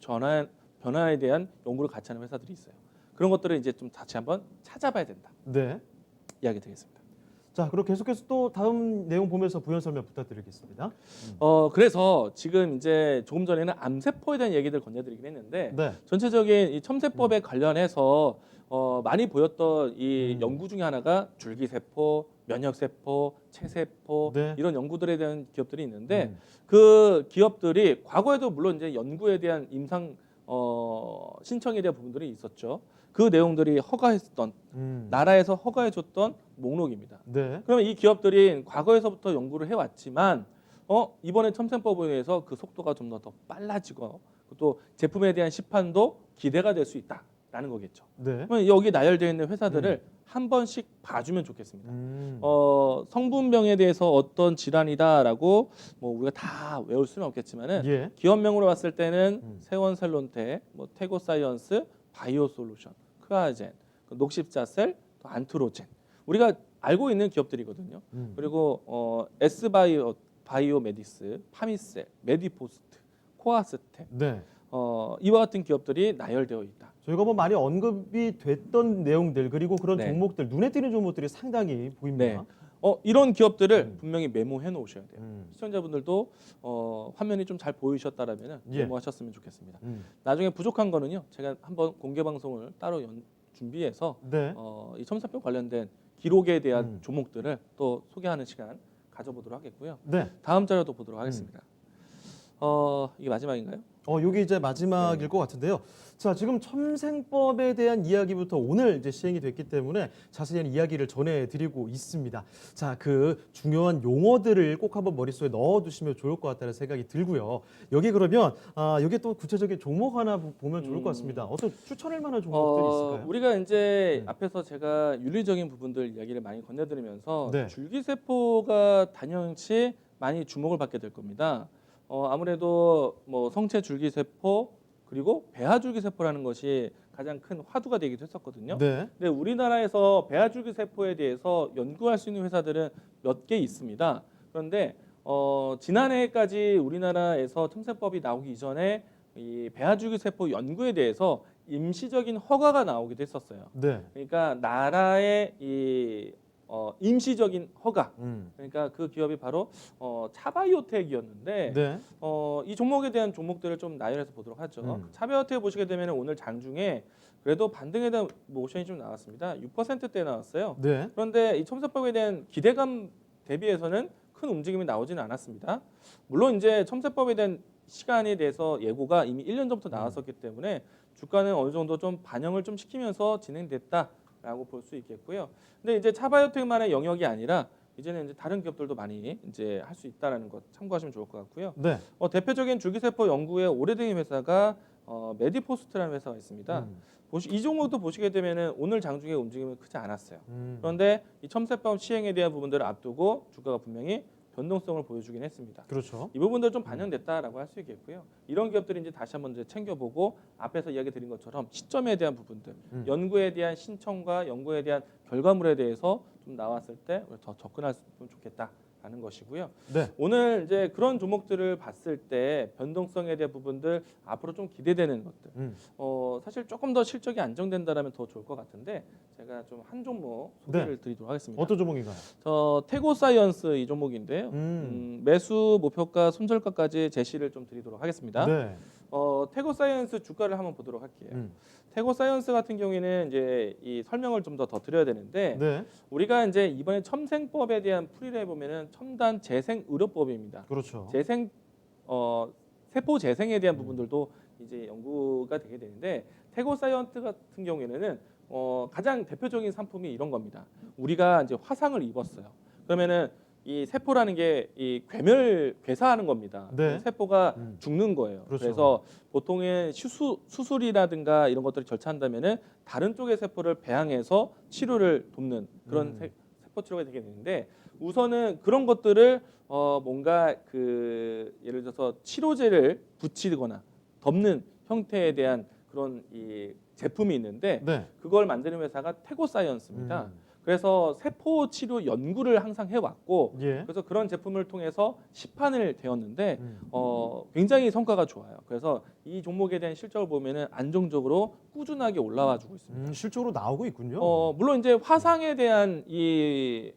Speaker 2: 변화에 대한 연구를 같이 하는 회사들이 있어요. 그런 것들을 이제 좀 다시 한번 찾아봐야 된다.
Speaker 1: 네.
Speaker 2: 이야기 드리겠습니다.
Speaker 1: 자, 그럼 계속해서 또 다음 내용 보면서 부연 설명 부탁드리겠습니다.
Speaker 2: 그래서 지금 이제 조금 전에는 암세포에 대한 얘기들 건네드리긴 했는데
Speaker 1: 네.
Speaker 2: 전체적인 이 첨세법에 관련해서 많이 보였던 이 연구 중에 하나가 줄기세포, 면역세포, 체세포
Speaker 1: 네.
Speaker 2: 이런 연구들에 대한 기업들이 있는데 그 기업들이 과거에도 물론 이제 연구에 대한 임상 신청에 대한 부분들이 있었죠. 그 내용들이 허가했던 나라에서 허가해줬던 목록입니다.
Speaker 1: 네.
Speaker 2: 그러면 이 기업들이 과거에서부터 연구를 해왔지만 이번에 첨세법에 의해서 그 속도가 좀 더 빨라지고 또 제품에 대한 시판도 기대가 될 수 있다라는 거겠죠.
Speaker 1: 네.
Speaker 2: 그러면 여기 나열되어 있는 회사들을 한 번씩 봐주면 좋겠습니다. 성분명에 대해서 어떤 질환이다라고 뭐 우리가 다 외울 수는 없겠지만은
Speaker 1: 예.
Speaker 2: 기업명으로 봤을 때는 세원셀론테, 뭐 테고사이언스, 바이오솔루션, 크아젠, 녹십자셀, 또 안트로젠 우리가 알고 있는 기업들이거든요. 그리고 바이오메디스, 파미셀, 메디포스트, 코아스텍
Speaker 1: 네.
Speaker 2: 이와 같은 기업들이 나열되어 있다.
Speaker 1: 저희가 뭐 많이 언급이 됐던 내용들 그리고 그런
Speaker 2: 네.
Speaker 1: 종목들 눈에 띄는 종목들이 상당히 보입니다.
Speaker 2: 이런 기업들을 분명히 메모해 놓으셔야 돼요.
Speaker 1: 음.
Speaker 2: 시청자분들도 화면이 좀 잘 보이셨다라면
Speaker 1: 예.
Speaker 2: 메모하셨으면 좋겠습니다. 나중에 부족한 거는요. 제가 한번 공개 방송을 따로 준비해서
Speaker 1: 네.
Speaker 2: 이 첨세법 관련된 기록에 대한 종목들을 또 소개하는 시간 가져보도록 하겠고요.
Speaker 1: 네.
Speaker 2: 다음 자료도 보도록 하겠습니다. 이게 마지막인가요?
Speaker 1: 요게 이제 마지막일
Speaker 2: 네.
Speaker 1: 것 같은데요. 자, 지금 첨생법에 대한 이야기부터 오늘 이제 시행이 됐기 때문에 자세한 이야기를 전해드리고 있습니다. 자, 그 중요한 용어들을 꼭 한번 머릿속에 넣어두시면 좋을 것 같다는 생각이 들고요. 여기 그러면 여기 또 구체적인 종목 하나 보면 좋을 것 같습니다. 어떤 추천할 만한 종목들이 있을까요?
Speaker 2: 우리가 이제 앞에서 제가 윤리적인 부분들 이야기를 많이 건네드리면서
Speaker 1: 네.
Speaker 2: 줄기세포가 단연치 많이 주목을 받게 될 겁니다. 아무래도 뭐 성체 줄기세포 그리고 배아줄기세포라는 것이 가장 큰 화두가 되기도 했었거든요.
Speaker 1: 네.
Speaker 2: 근데 우리나라에서 배아줄기세포에 대해서 연구할 수 있는 회사들은 몇 개 있습니다. 그런데 지난해까지 우리나라에서 첨세법이 나오기 이전에 이 배아줄기세포 연구에 대해서 임시적인 허가가 나오기도 했었어요.
Speaker 1: 네.
Speaker 2: 그러니까 나라의 이 임시적인 허가. 그러니까 그 기업이 바로 차바이오텍이었는데
Speaker 1: 네.
Speaker 2: 이 종목에 대한 종목들을 좀 나열해서 보도록 하죠. 차바이오텍 보시게 되면 오늘 장중에 그래도 반등에 대한 모션이 좀 나왔습니다. 6%대 나왔어요.
Speaker 1: 네.
Speaker 2: 그런데 이 첨세법에 대한 기대감 대비해서는 큰 움직임이 나오지는 않았습니다. 물론 이제 첨세법에 대한 시간에 대해서 예고가 이미 1년 전부터 나왔었기 때문에 주가는 어느 정도 좀 반영을 좀 시키면서 진행됐다라고 볼 수 있겠고요. 근데 이제 차바이오텍만의 영역이 아니라 이제는 이제 다른 기업들도 많이 이제 할 수 있다라는 것 참고하시면 좋을 것 같고요.
Speaker 1: 네.
Speaker 2: 대표적인 줄기세포 연구에 오래된 회사가 메디포스트라는 회사가 있습니다. 이 종목도 보시게 되면은 오늘 장중에 움직임이 크지 않았어요. 그런데 이 첨세법 시행에 대한 부분들을 앞두고 주가가 분명히 변동성을 보여주긴 했습니다.
Speaker 1: 그렇죠.
Speaker 2: 이 부분들 좀 반영됐다라고 할 수 있겠고요. 이런 기업들이 이제 다시 한번 이제 챙겨보고 앞에서 이야기 드린 것처럼 시점에 대한 부분들, 연구에 대한 신청과 연구에 대한 결과물에 대해서 좀 나왔을 때 더 접근했으면 좋겠다라는 것이고요.
Speaker 1: 네.
Speaker 2: 오늘 이제 그런 종목들을 봤을 때 변동성에 대한 부분들 앞으로 좀 기대되는 것들. 사실 조금 더 실적이 안정된다라면 더 좋을 것 같은데 제가 좀 한 종목 소개를 드리도록 하겠습니다.
Speaker 1: 어떤 종목인가요?
Speaker 2: 태고사이언스 이 종목인데요. 매수 목표가 손절가까지 제시를 좀 드리도록 하겠습니다.
Speaker 1: 네.
Speaker 2: 태고사이언스 주가를 한번 보도록 할게요. 태고사이언스 같은 경우에는 이제 이 설명을 좀 더 드려야 되는데
Speaker 1: 네.
Speaker 2: 우리가 이제 이번에 첨생법에 대한 풀이를 해보면은 첨단 재생 의료법입니다.
Speaker 1: 그렇죠.
Speaker 2: 재생 세포 재생에 대한 부분들도 이제 연구가 되게 되는데 태고사이언스 같은 경우에는 가장 대표적인 상품이 이런 겁니다. 우리가 이제 화상을 입었어요. 그러면은 이 세포라는 게 이 괴사하는 겁니다.
Speaker 1: 네.
Speaker 2: 세포가 죽는 거예요.
Speaker 1: 그렇죠.
Speaker 2: 그래서 보통의 수술이라든가 이런 것들을 절차한다면은 다른 쪽의 세포를 배양해서 치료를 돕는 그런 세포 치료가 되게 되는데 우선은 그런 것들을 뭔가 그 예를 들어서 치료제를 붙이거나 덮는 형태에 대한 그런 이 제품이 있는데
Speaker 1: 네.
Speaker 2: 그걸 만드는 회사가 태고사이언스입니다. 그래서 세포 치료 연구를 항상 해왔고
Speaker 1: 예.
Speaker 2: 그래서 그런 제품을 통해서 시판을 되었는데 굉장히 성과가 좋아요. 그래서 이 종목에 대한 실적을 보면은 안정적으로 꾸준하게 올라와주고 있습니다.
Speaker 1: 실적으로 나오고 있군요.
Speaker 2: 물론 이제 화상에 대한 이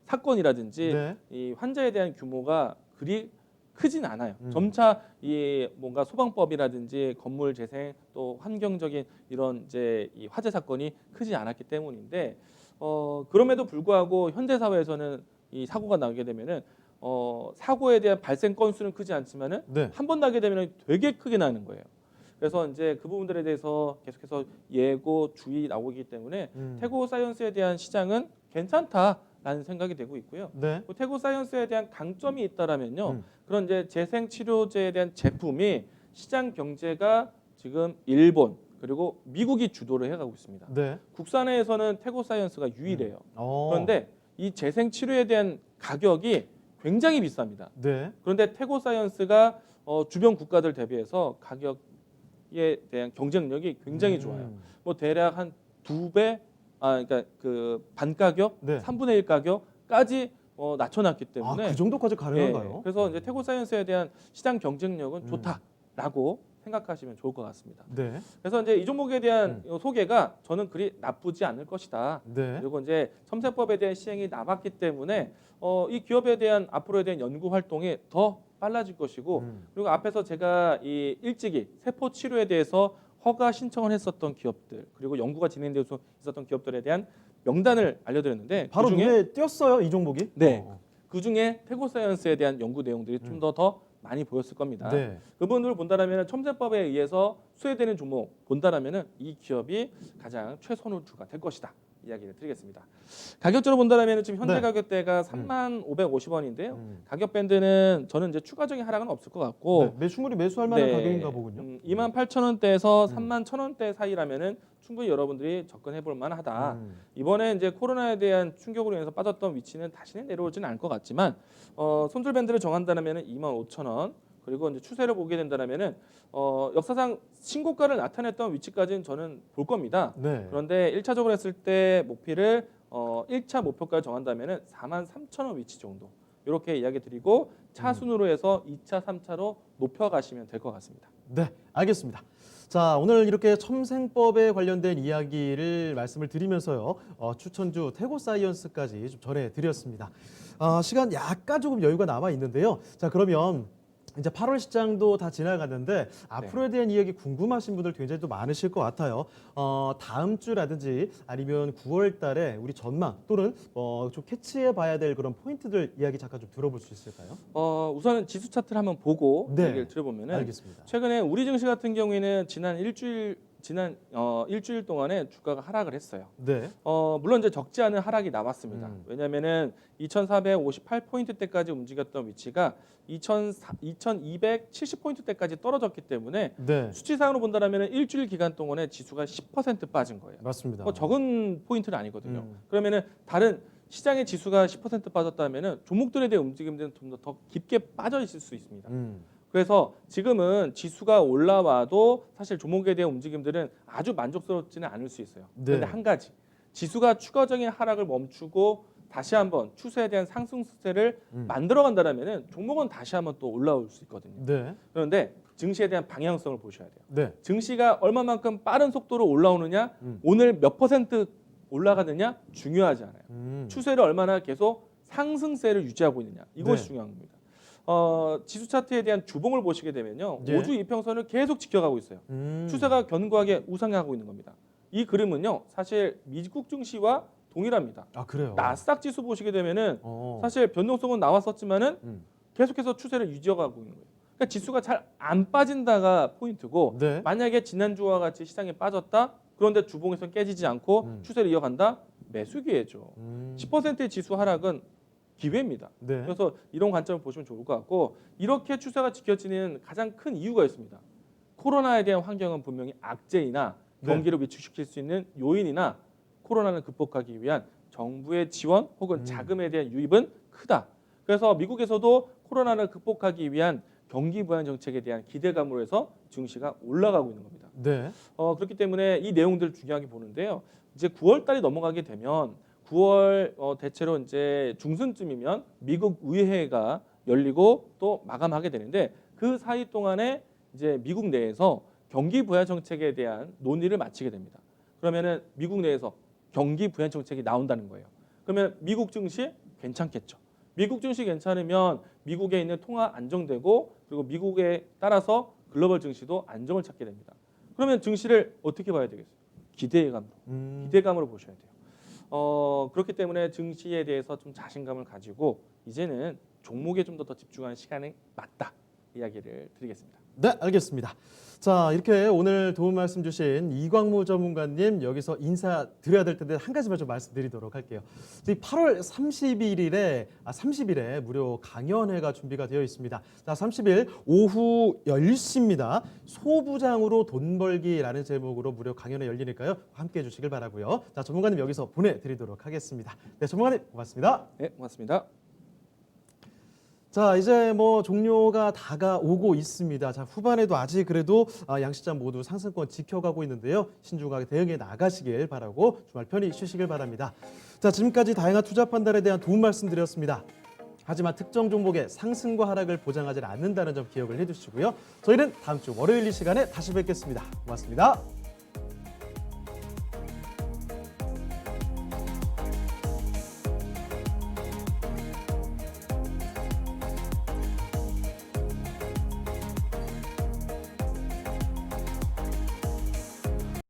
Speaker 2: 사건이라든지
Speaker 1: 네.
Speaker 2: 이 환자에 대한 규모가 그리 크진 않아요. 점차 이 뭔가 소방법이라든지 건물 재생 또 환경적인 이런 이제 이 화재 사건이 크지 않았기 때문인데 그럼에도 불구하고 현대 사회에서는 이 사고가 나게 되면은 사고에 대한 발생 건수는 크지 않지만은
Speaker 1: 네.
Speaker 2: 한 번 나게 되면 되게 크게 나는 거예요. 그래서 이제 그 부분들에 대해서 계속해서 예고 주의 나오기 때문에 태고 사이언스에 대한 시장은 괜찮다라는 생각이 되고 있고요.
Speaker 1: 네.
Speaker 2: 태고 사이언스에 대한 강점이 있다라면요. 그런 이제 재생 치료제에 대한 제품이 시장 경제가 지금 일본 그리고 미국이 주도를 해가고 있습니다.
Speaker 1: 네.
Speaker 2: 국산에서는 태고 사이언스가 유일해요.
Speaker 1: 어.
Speaker 2: 그런데 이 재생 치료에 대한 가격이 굉장히 비쌉니다.
Speaker 1: 네.
Speaker 2: 그런데 태고 사이언스가 주변 국가들 대비해서 가격에 대한 경쟁력이 굉장히 좋아요. 뭐 대략 한 2배, 그러니까 그 반 가격,
Speaker 1: 네.
Speaker 2: 3분의 1 가격까지 낮춰놨기 때문에
Speaker 1: 그 정도까지 가능한가요?
Speaker 2: 예, 그래서 이제 태고 사이언스에 대한 시장 경쟁력은 좋다라고 생각하시면 좋을 것 같습니다.
Speaker 1: 네.
Speaker 2: 그래서 이제 이 종목에 대한 소개가 저는 그리 나쁘지 않을 것이다.
Speaker 1: 네.
Speaker 2: 그리고 이제 첨세법에 대한 시행이 남았기 때문에 이 기업에 대한 앞으로에 대한 연구 활동이 더 빨라질 것이고 그리고 앞에서 제가 이 일찍이 세포 치료에 대해서 허가 신청을 했었던 기업들 그리고 연구가 진행되고 있었던 기업들에 대한 명단을 알려드렸는데
Speaker 1: 바로
Speaker 2: 그중에
Speaker 1: 눈에 띄었어요, 이 종목이?
Speaker 2: 네. 그중에 태고사이언스에 대한 연구 내용들이 좀 더 많이 보였을 겁니다.
Speaker 1: 네.
Speaker 2: 그분들을 본다라면 첨세법에 의해서 수혜되는 종목 본다라면은 이 기업이 가장 최선호주가 될 것이다. 이야기를 드리겠습니다. 가격적으로 본다라면 지금 현재
Speaker 1: 네.
Speaker 2: 가격대가 3550원인데요. 가격 밴드는 저는 이제 추가적인 하락은 없을 것 같고
Speaker 1: 네. 매수물이 매수할 만한
Speaker 2: 네.
Speaker 1: 가격인가 보군요.
Speaker 2: 28,000원대에서 31,000원대 사이라면은 충분히 여러분들이 접근해 볼 만하다. 이번에 이제 코로나에 대한 충격으로 인해서 빠졌던 위치는 다시는 내려오지는 않을 것 같지만 손절 밴드를 정한다면은 25,000원 그리고 이제 추세를 보게 된다면은 역사상 신고가를 나타냈던 위치까지는 저는 볼 겁니다.
Speaker 1: 네.
Speaker 2: 그런데 1차적으로 했을 때 목표를 1차 목표가를 정한다면은 43,000원 위치 정도 이렇게 이야기 드리고 차순으로 해서 2차, 3차로 높여가시면 될 것 같습니다.
Speaker 1: 네, 알겠습니다. 자, 오늘 이렇게 첨생법에 관련된 이야기를 말씀을 드리면서요. 추천주 태고사이언스까지 좀 전해드렸습니다. 시간 약간 조금 여유가 남아 있는데요. 자, 그러면 이제 8월 시장도 다 지나갔는데 앞으로에 대한 이야기 궁금하신 분들 굉장히 또 많으실 것 같아요. 다음 주라든지 아니면 9월 달에 우리 전망 또는 좀 캐치해 봐야 될 그런 포인트들 이야기 잠깐 좀 들어볼 수 있을까요?
Speaker 2: 우선은 지수 차트를 한번 보고
Speaker 1: 네.
Speaker 2: 얘기를 들어보면은
Speaker 1: 알겠습니다.
Speaker 2: 최근에 우리 증시 같은 경우에는 지난 일주일 동안에 주가가 하락을 했어요.
Speaker 1: 네.
Speaker 2: 물론 이제 적지 않은 하락이 남았습니다.
Speaker 1: 음.
Speaker 2: 왜냐하면은 2,458포인트대까지 움직였던 위치가 2,270포인트대까지 떨어졌기 때문에
Speaker 1: 네.
Speaker 2: 수치상으로 본다면 일주일 기간 동안에 지수가 10% 빠진 거예요.
Speaker 1: 맞습니다.
Speaker 2: 적은 포인트는 아니거든요.
Speaker 1: 음.
Speaker 2: 그러면은 다른 시장의 지수가 10% 빠졌다면은 종목들에 대한 움직임들은 좀 더 깊게 빠져 있을 수 있습니다. 그래서 지금은 지수가 올라와도 사실 종목에 대한 움직임들은 아주 만족스럽지는 않을 수 있어요. 그런데
Speaker 1: 네.
Speaker 2: 한 가지, 지수가 추가적인 하락을 멈추고 다시 한번 추세에 대한 상승세를 만들어간다면 종목은 다시 한번 또 올라올 수 있거든요.
Speaker 1: 네.
Speaker 2: 그런데 증시에 대한 방향성을 보셔야 돼요.
Speaker 1: 네.
Speaker 2: 증시가 얼마만큼 빠른 속도로 올라오느냐, 오늘 몇 퍼센트 올라가느냐 중요하지 않아요. 추세를 얼마나 계속 상승세를 유지하고 있느냐, 이것이
Speaker 1: 네.
Speaker 2: 중요한 겁니다. 지수 차트에 대한 주봉을 보시게 되면요,
Speaker 1: 예.
Speaker 2: 5주 이평선을 계속 지켜가고 있어요. 추세가 견고하게 우상향하고 있는 겁니다. 이 그림은요, 사실 미국 증시와 동일합니다.
Speaker 1: 아, 그래요.
Speaker 2: 나스닥 지수 보시게 되면은
Speaker 1: 어.
Speaker 2: 사실 변동성은 나왔었지만은 계속해서 추세를 유지해가고 있는 거예요. 그러니까 지수가 잘 안 빠진다가 포인트고,
Speaker 1: 네.
Speaker 2: 만약에 지난주와 같이 시장에 빠졌다, 그런데 주봉에서 깨지지 않고 추세를 이어간다, 매수 기회죠. 10%의 지수 하락은 기회입니다.
Speaker 1: 네.
Speaker 2: 그래서 이런 관점을 보시면 좋을 것 같고, 이렇게 추세가 지켜지는 가장 큰 이유가 있습니다. 코로나에 대한 환경은 분명히 악재이나
Speaker 1: 네.
Speaker 2: 경기를 위축시킬 수 있는 요인이나 코로나를 극복하기 위한 정부의 지원 혹은 자금에 대한 유입은 크다. 그래서 미국에서도 코로나를 극복하기 위한 경기 부양 정책에 대한 기대감으로 해서 증시가 올라가고 있는 겁니다.
Speaker 1: 네.
Speaker 2: 그렇기 때문에 이 내용들을 중요하게 보는데요. 이제 9월 달이 넘어가게 되면 9월 대체로 이제 중순쯤이면 미국 의회가 열리고 또 마감하게 되는데, 그 사이 동안에 이제 미국 내에서 경기 부양 정책에 대한 논의를 마치게 됩니다. 그러면은 미국 내에서 경기 부양 정책이 나온다는 거예요. 그러면 미국 증시 괜찮겠죠. 미국 증시 괜찮으면 미국에 있는 통화 안정되고, 그리고 미국에 따라서 글로벌 증시도 안정을 찾게 됩니다. 그러면 증시를 어떻게 봐야 되겠어요? 기대감으로 보셔야 돼요. 그렇기 때문에 증시에 대해서 좀 자신감을 가지고 이제는 종목에 좀 더 집중하는 시간이 맞다, 이야기를 드리겠습니다.
Speaker 1: 네, 알겠습니다. 자, 이렇게 오늘 도움 말씀 주신 이광무 전문가님 여기서 인사드려야 될 텐데 한 가지만 좀 말씀드리도록 할게요. 저희 8월 30일에 무료 강연회가 준비가 되어 있습니다. 자, 30일 오후 10시입니다. 소부장으로 돈 벌기라는 제목으로 무료 강연회 열리니까요. 함께해 주시길 바라고요. 자, 전문가님 여기서 보내드리도록 하겠습니다. 네, 전문가님 고맙습니다.
Speaker 2: 네, 고맙습니다.
Speaker 1: 자, 이제 뭐 종료가 다가오고 있습니다. 자, 후반에도 아직 그래도 양시장 모두 상승권 지켜가고 있는데요. 신중하게 대응해 나가시길 바라고 주말 편히 쉬시길 바랍니다. 자, 지금까지 다양한 투자 판단에 대한 도움 말씀드렸습니다. 하지만 특정 종목의 상승과 하락을 보장하지 않는다는 점 기억을 해두시고요. 저희는 다음 주 월요일 이 시간에 다시 뵙겠습니다. 고맙습니다.